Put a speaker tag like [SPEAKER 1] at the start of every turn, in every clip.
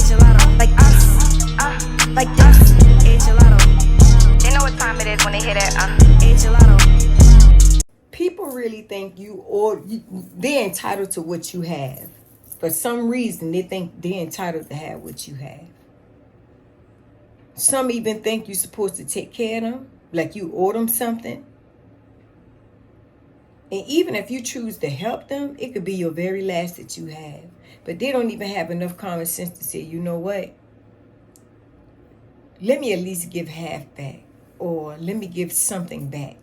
[SPEAKER 1] Gelato. Like this. Gelato. They know what time it is when they hear that. Gelato.
[SPEAKER 2] People really think they're entitled to what you have. For some reason, they think they're entitled to have what you have. Some even think you're supposed to take care of them, like you owe them something. And even if you choose to help them, it could be your very last that you have. But they don't even have enough common sense to say, you know what? Let me at least give half back. Or let me give something back.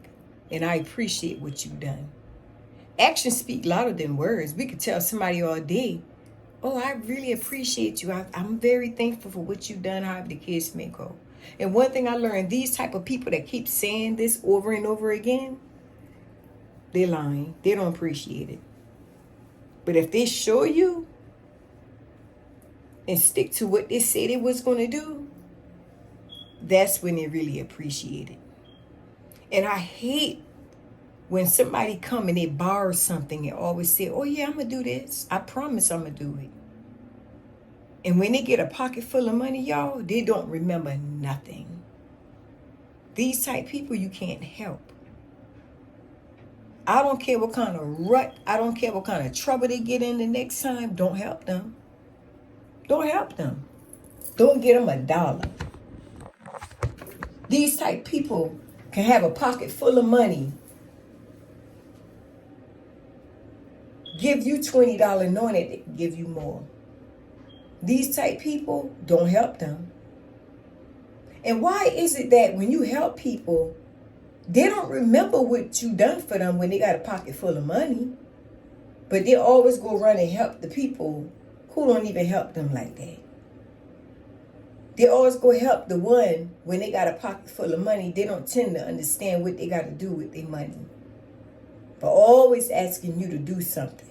[SPEAKER 2] And I appreciate what you've done. Actions speak louder than words. We could tell somebody all day, oh, I really appreciate you. I'm very thankful for what you've done, however the case may go. And one thing I learned, these type of people that keep saying this over and over again, they're lying. They don't appreciate it. But if they show you and stick to what they said they was going to do, that's when they really appreciate it. And I hate when somebody come and they borrow something and always say, oh yeah, I'm going to do this. I promise I'm going to do it. And when they get a pocket full of money, y'all, they don't remember nothing. These type people you can't help. I don't care what kind of rut, I don't care what kind of trouble they get in the next time. Don't help them. Don't help them. Don't get them $1. These type people can have a pocket full of money, give you $20 knowing that they can give you more. These type people, don't help them. And why is it that when you help people, they don't remember what you done for them when they got a pocket full of money, but they always go run and help the people who don't even help them like that. They always go help the one when they got a pocket full of money. They don't tend to understand what they got to do with their money, but always asking you to do something.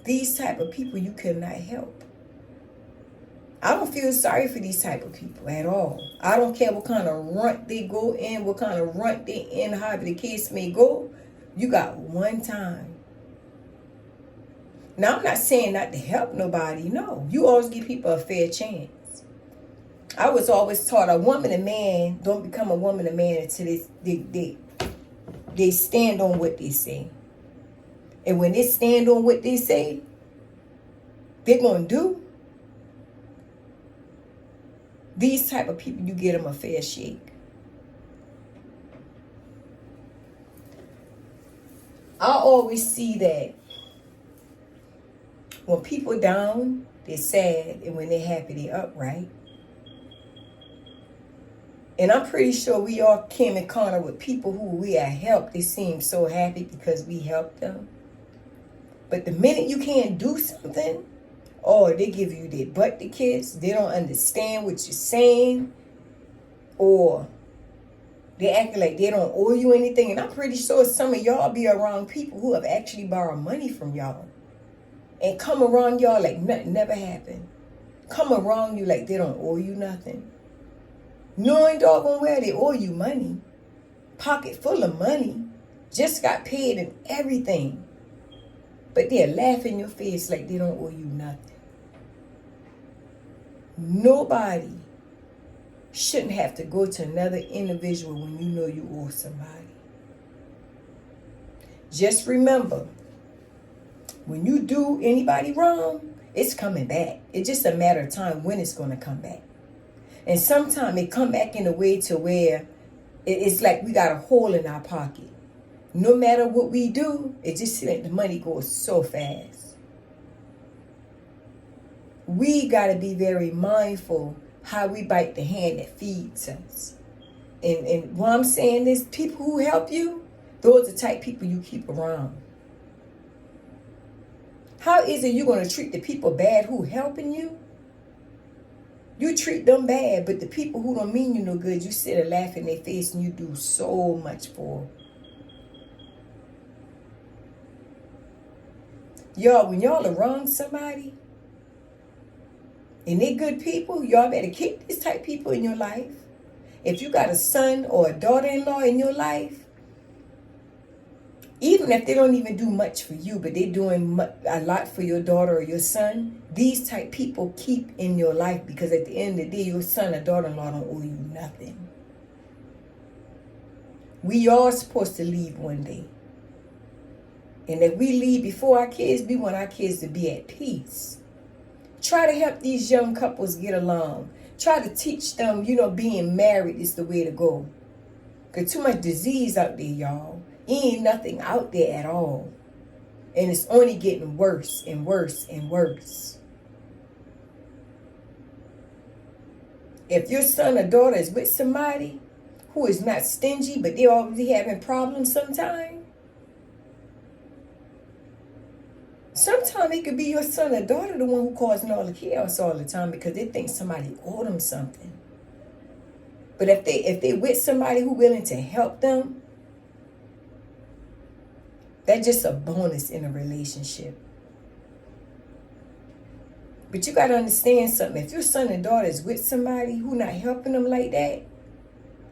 [SPEAKER 2] These type of people you cannot help. I don't feel sorry for these type of people at all. I don't care what kind of runt they go in, what kind of runt they in, however the case may go. You got one time. Now, I'm not saying not to help nobody. No, you always give people a fair chance. I was always taught a woman and man don't become a woman and man until they stand on what they say. And when they stand on what they say, they're going to do. These type of people, you get them a fair shake. I always see that when people down, they're sad, and when they're happy, they're up, right? And I'm pretty sure we all came in contact with people who we have helped. They seem so happy because we helped them. But the minute you can't do something, or they give you their butt to kiss, they don't understand what you're saying, or they act like they don't owe you anything. And I'm pretty sure some of y'all be around people who have actually borrowed money from y'all and come around y'all like nothing never happened. Come around you like they don't owe you nothing. Knowing doggone well they owe you money. Pocket full of money. Just got paid and everything. But they're laughing in your face like they don't owe you nothing. Nobody shouldn't have to go to another individual when you know you owe somebody. Just remember, when you do anybody wrong, it's coming back. It's just a matter of time when it's going to come back. And sometimes it come back in a way to where it's like we got a hole in our pocket. No matter what we do, it just seems like the money goes so fast. We got to be very mindful how we bite the hand that feeds us. And what I'm saying is, people who help you, those are the type of people you keep around. How is it you're going to treat the people bad who helping you? You treat them bad, but the people who don't mean you no good, you sit and laugh in their face and you do so much for. Y'all, when y'all are wrong somebody, and they good people, y'all better keep these type people in your life. If you got a son or a daughter-in-law in your life, Even if they don't even do much for you, but they're doing a lot for your daughter or your son, these type people keep in your life, because at the end of the day, your son or daughter-in-law don't owe you nothing. We are supposed to leave one day. And if we leave before our kids, we want our kids to be at peace. Try to help these young couples get along. Try to teach them, being married is the way to go. Because too much disease out there, y'all. Ain't nothing out there at all. And it's only getting worse and worse and worse. If your son or daughter is with somebody who is not stingy, but they're already having problems sometimes it could be your son or daughter the one who causing all the chaos all the time, because they think somebody owed them something. But if they with somebody who willing to help them, that's just a bonus in a relationship. But you got to understand something. If your son and daughter is with somebody who not helping them like that,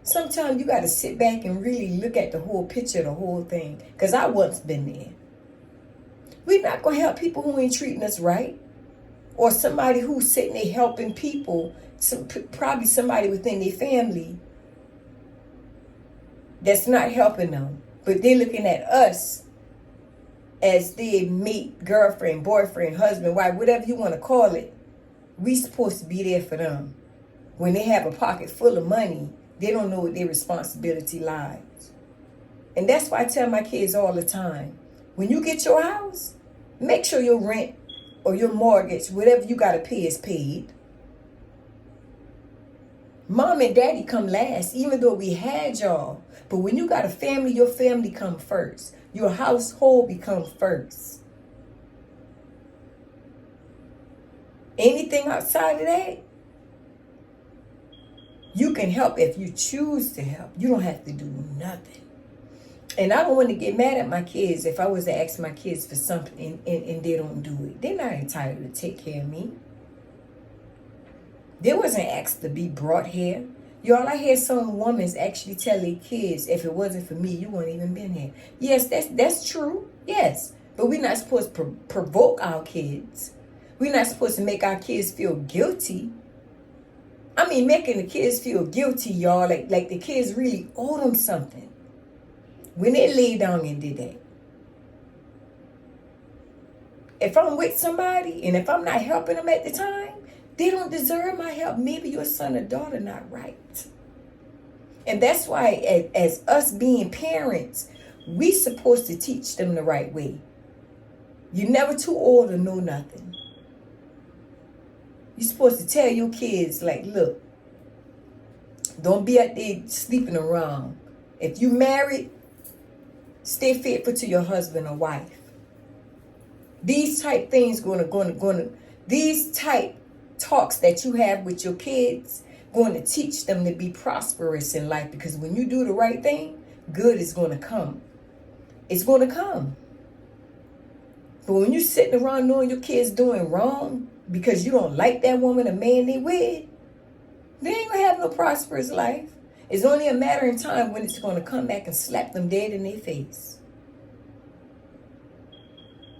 [SPEAKER 2] sometimes you got to sit back and really look at the whole picture, the whole thing. Because I once been there. We're not going to help people who ain't treating us right. Or somebody who's sitting there helping people, probably somebody within their family that's not helping them. But they're looking at us as their mate, girlfriend, boyfriend, husband, wife, whatever you want to call it. We supposed to be there for them. When they have a pocket full of money, they don't know what their responsibility lies. And that's why I tell my kids all the time, when you get your house, make sure your rent or your mortgage, whatever you got to pay, is paid. Mom and daddy come last, even though we had y'all. But when you got a family, your family come first. Your household becomes first. Anything outside of that, you can help if you choose to help. You don't have to do nothing. And I don't want to get mad at my kids if I was to ask my kids for something and they don't do it. They're not entitled to take care of me. They wasn't asked to be brought here. Y'all, I hear some women actually tell their kids, if it wasn't for me, you wouldn't even been here. Yes, that's true. Yes. But we're not supposed to provoke our kids. We're not supposed to make our kids feel guilty. I mean, making the kids feel guilty, y'all, like the kids really owe them something when they lay down and did that. If I'm with somebody and if I'm not helping them at the time, they don't deserve my help. Maybe your son or daughter not right. And that's why as us being parents, we supposed to teach them the right way. You're never too old to know nothing. You're supposed to tell your kids, like, look, don't be out there sleeping around. If you married, stay faithful to your husband or wife. These type things these type talks that you have with your kids going to teach them to be prosperous in life, because when you do the right thing, good is going to come. It's going to come. But when you're sitting around knowing your kids doing wrong because you don't like that woman or man they with, they ain't going to have no prosperous life. It's only a matter of time when it's going to come back and slap them dead in their face.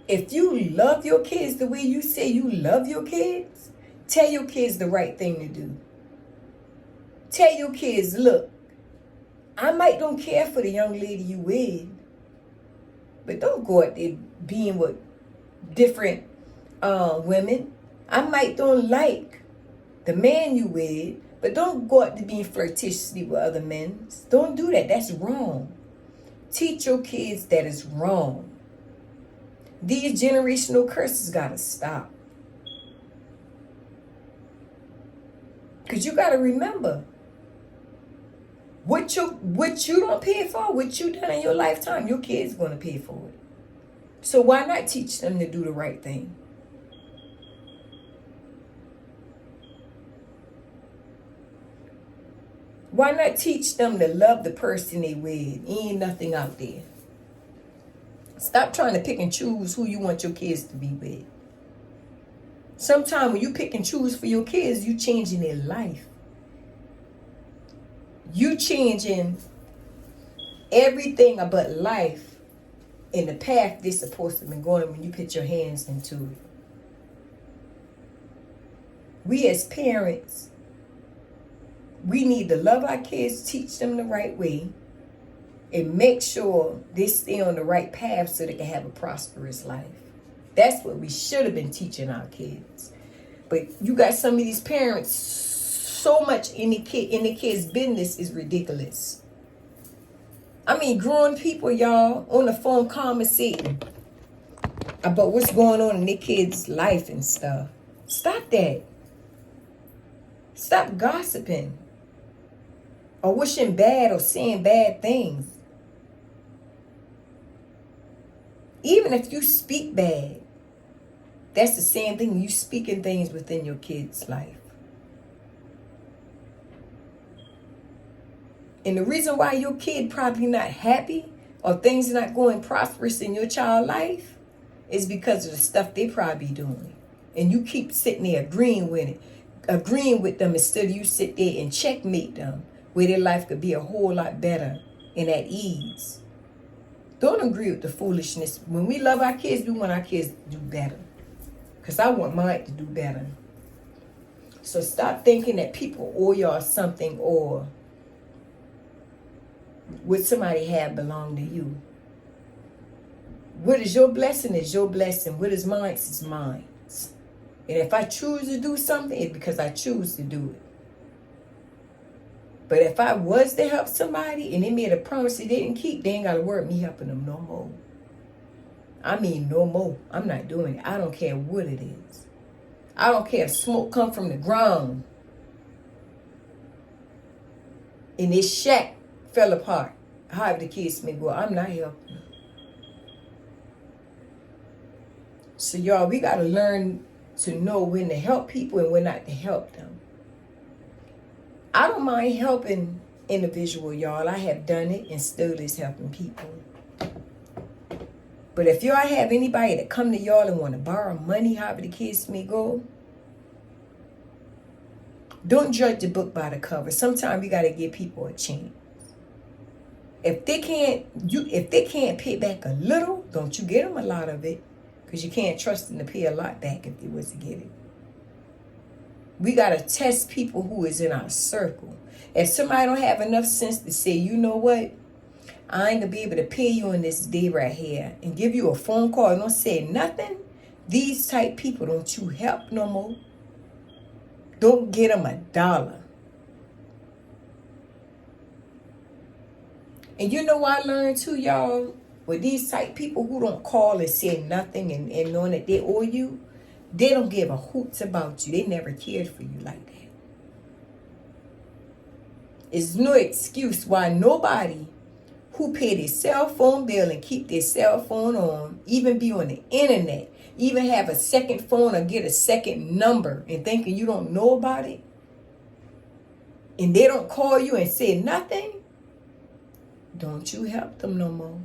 [SPEAKER 2] If you love your kids the way you say you love your kids, tell your kids the right thing to do. Tell your kids, look, I might don't care for the young lady you with, but don't go out there being with different women. I might don't like the man you with, but don't go out there being flirtatiously with other men. Don't do that. That's wrong. Teach your kids that it's wrong. These generational curses gotta stop. Because you gotta remember, what you don't pay for, what you done in your lifetime, your kids gonna pay for it. So why not teach them to do the right thing? Why not teach them to love the person they with? Ain't nothing out there. Stop trying to pick and choose who you want your kids to be with. Sometimes when you pick and choose for your kids, you changing their life. You changing everything about life in the path they're supposed to be going when you put your hands into it. We as parents, we need to love our kids, teach them the right way, and make sure they stay on the right path so they can have a prosperous life. That's what we should have been teaching our kids. But you got some of these parents so much in the kids' business is ridiculous. I mean, grown people, y'all, on the phone conversating about what's going on in their kids' life and stuff. Stop that. Stop gossiping or wishing bad or saying bad things. Even if you speak bad, that's the same thing. You speaking things within your kid's life. And the reason why your kid probably not happy or things are not going prosperous in your child's life is because of the stuff they probably doing. And you keep sitting there agreeing with them instead of you sit there and checkmate them where their life could be a whole lot better and at ease. Don't agree with the foolishness. When we love our kids, we want our kids to do better. Because I want mine to do better. So stop thinking that people owe y'all something or what somebody have belong to you. What is your blessing is your blessing. What is mine is mine. And if I choose to do something, it's because I choose to do it. But if I was to help somebody and they made a promise they didn't keep, they ain't got to worry about me helping them no more. I mean no more. I'm not doing it. I don't care what it is. I don't care if smoke come from the ground and this shack fell apart. However the kids may go, I'm not helping them. So y'all, we got to learn to know when to help people and when not to help them. I don't mind helping individual, y'all. I have done it and still is helping people. But if y'all have anybody that come to y'all and want to borrow money, however the kids may go, don't judge the book by the cover. Sometimes you got to give people a chance. If they can't pay back a little, don't you get them a lot of it, because you can't trust them to pay a lot back if they was to get it. We got to test people who is in our circle. If somebody don't have enough sense to say, you know what, I ain't going to be able to pay you on this day right here and give you a phone call and don't say nothing, these type people don't you help no more. Don't get them $1. And you know what I learned too, y'all? With these type people who don't call and say nothing and knowing that they owe you, they don't give a hoots about you. They never cared for you like that. It's no excuse why nobody who pay their cell phone bill and keep their cell phone on, even be on the internet, even have a second phone or get a second number and thinking you don't know about it, and they don't call you and say nothing, don't you help them no more.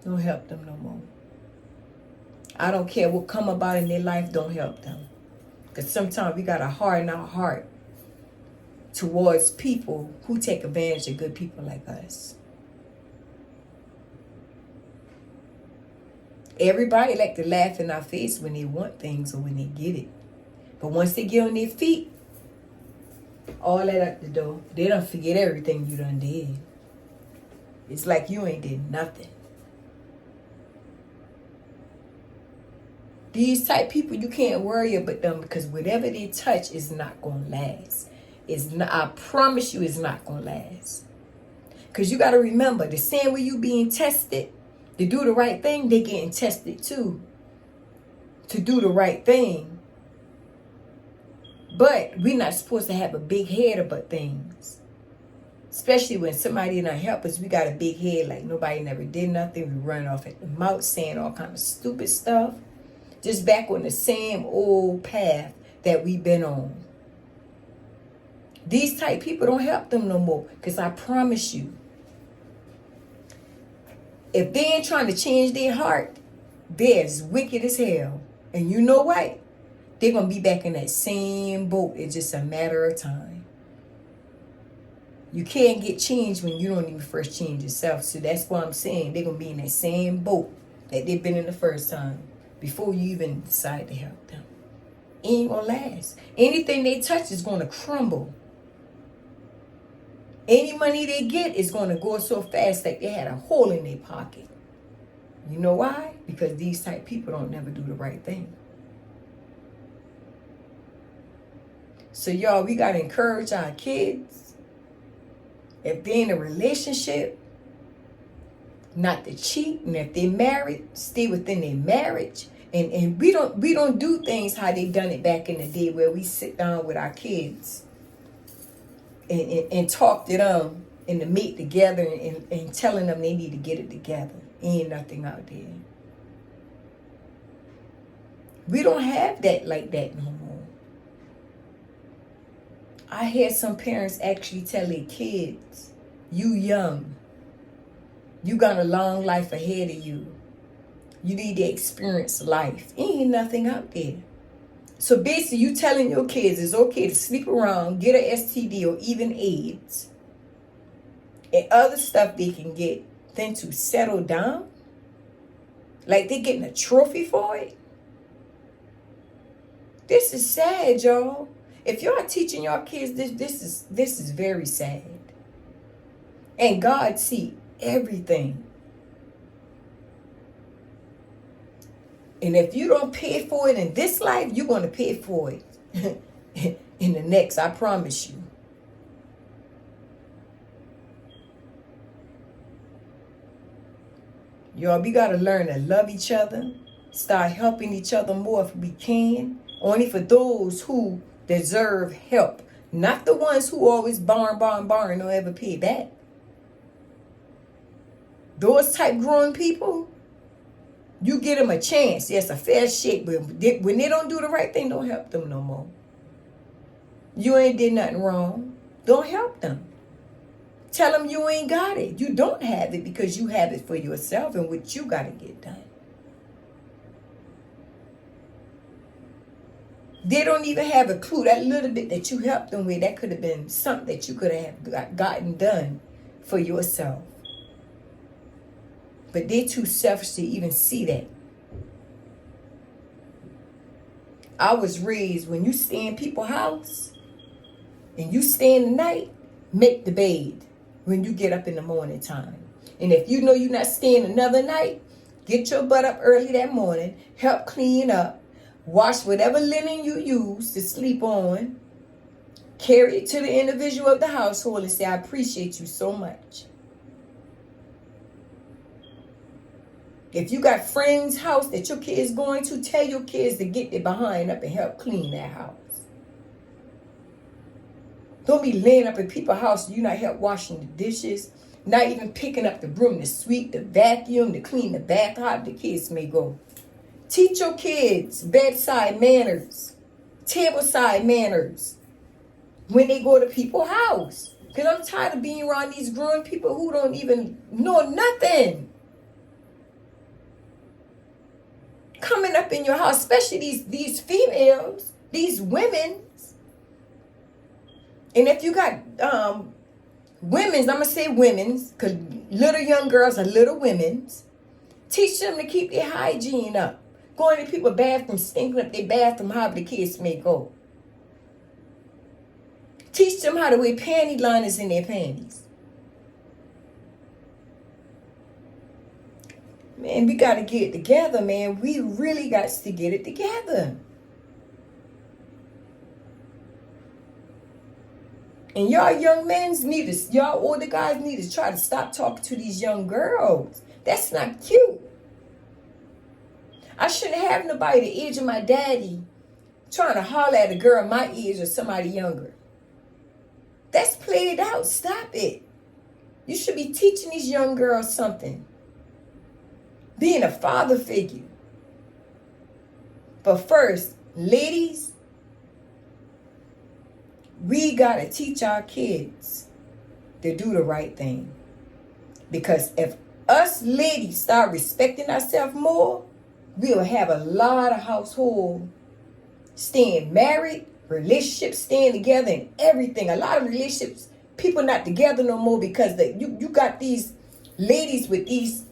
[SPEAKER 2] Don't help them no more. I don't care what come about in their life, don't help them. Because sometimes we got to harden our heart towards people who take advantage of good people like us. Everybody like to laugh in our face when they want things or when they get it. But once they get on their feet, all that out the door, they don't forget everything you done did. It's like you ain't did nothing. These type people, you can't worry about them because whatever they touch is not going to last. I promise you it's not going to last. Because you got to remember, the same way you being tested to do the right thing, they getting tested too. To do the right thing. But we're not supposed to have a big head about things. Especially when somebody not help us, we got a big head like nobody never did nothing. We run off at the mouth saying all kind of stupid stuff. Just back on the same old path that we've been on. These type people don't help them no more. Because I promise you, if they ain't trying to change their heart, they're as wicked as hell. And you know what? They're going to be back in that same boat. It's just a matter of time. You can't get change when you don't even first change yourself. So that's why I'm saying they're going to be in that same boat that they've been in the first time before you even decide to help them. It ain't going to last. Anything they touch is going to crumble. Any money they get is going to go so fast that they had a hole in their pocket. You know why? Because these type people don't never do the right thing. So y'all, we got to encourage our kids, if they're in a relationship, not to cheat. And if they're married, stay within their marriage. And we don't do things how they done it back in the day, where we sit down with our kids and talk to them and to meet together and telling them they need to get it together. Ain't nothing out there. We don't have that like that no more. I had some parents actually tell their kids, you young, you got a long life ahead of you. You need to experience life. Ain't nothing out there. So basically, you telling your kids it's okay to sleep around, get an STD or even AIDS, and other stuff they can get, than to settle down? Like they're getting a trophy for it? This is sad, y'all. If y'all teaching your kids this is very sad. And God see everything. And if you don't pay for it in this life, you're going to pay for it in the next, I promise you. Y'all, we got to learn to love each other. Start helping each other more if we can. Only for those who deserve help. Not the ones who always borrow and don't ever pay back. Those type grown people, you get them a chance. Yes, a fair shake. But when they don't do the right thing, don't help them no more. You ain't did nothing wrong. Don't help them. Tell them you ain't got it. You don't have it because you have it for yourself and what you got to get done. They don't even have a clue. That little bit that you helped them with, that could have been something that you could have gotten done for yourself. But they're too selfish to even see that. I was raised, when you stay in people's house and you stay in the night, make the bed when you get up in the morning time. And if you know you're not staying another night, get your butt up early that morning, help clean up, wash whatever linen you use to sleep on, carry it to the individual of the household and say, I appreciate you so much. If you got friends' house that your kids going to, tell your kids to get their behind up and help clean that house. Don't be laying up in people's house and you not help washing the dishes, not even picking up the broom, to sweep, the vacuum, to clean the bath, how the kids may go. Teach your kids bedside manners, tableside manners when they go to people's house. Because I'm tired of being around these grown people who don't even know nothing. Coming up in your house, especially these females, these women. And if you got women's, I'm going to say women's, because little young girls are little women's, teach them to keep their hygiene up. Going to people's bathrooms, stinking up their bathroom, however the kids may go. Teach them how to wear panty liners in their panties. Man, we got to get it together, man. We really got to get it together. And y'all young men need to, y'all older guys need to try to stop talking to these young girls. That's not cute. I shouldn't have nobody the age of my daddy trying to holler at a girl my age or somebody younger. That's played out. Stop it. You should be teaching these young girls something. Being a father figure. But first, ladies, we got to teach our kids to do the right thing. Because if us ladies start respecting ourselves more, we'll have a lot of household staying married, relationships staying together, and everything. A lot of relationships people not together no more because you got these ladies with these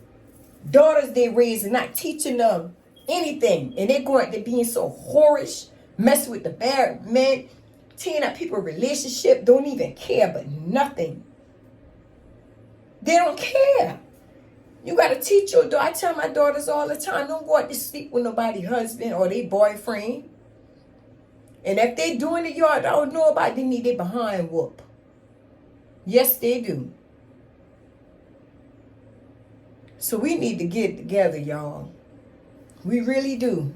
[SPEAKER 2] daughters they raised and not teaching them anything. And they're going to being so whorish, messing with the bad men, tearing up people's relationship, don't even care but nothing. They don't care. You got to teach your daughter. I tell my daughters all the time, don't go out to sleep with nobody's husband or their boyfriend. And if they doing it, y'all don't know about it, they need their behind whoop. Yes, they do. So we need to get together, y'all. We really do.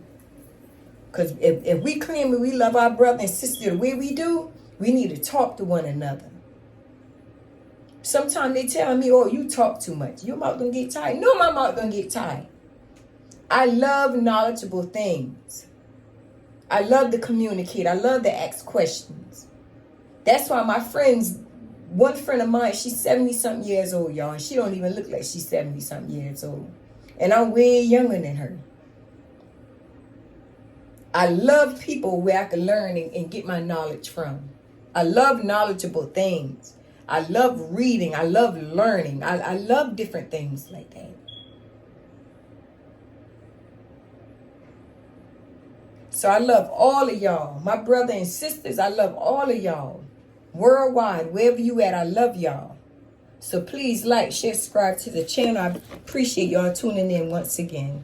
[SPEAKER 2] Because if we claim that we love our brother and sister the way we do, we need to talk to one another. Sometimes they tell me, oh, you talk too much. Your mouth gonna get tired. No, my mouth gonna get tired. I love knowledgeable things. I love to communicate. I love to ask questions. That's why my friends, one friend of mine, she's 70-something years old, y'all. And she don't even look like she's 70-something years old. And I'm way younger than her. I love people where I can learn and get my knowledge from. I love knowledgeable things. I love reading. I love learning. I love different things like that. So I love all of y'all. My brother and sisters, I love all of y'all. Worldwide, wherever you at, I love y'all. So please like, share, subscribe to the channel. I appreciate y'all tuning in once again.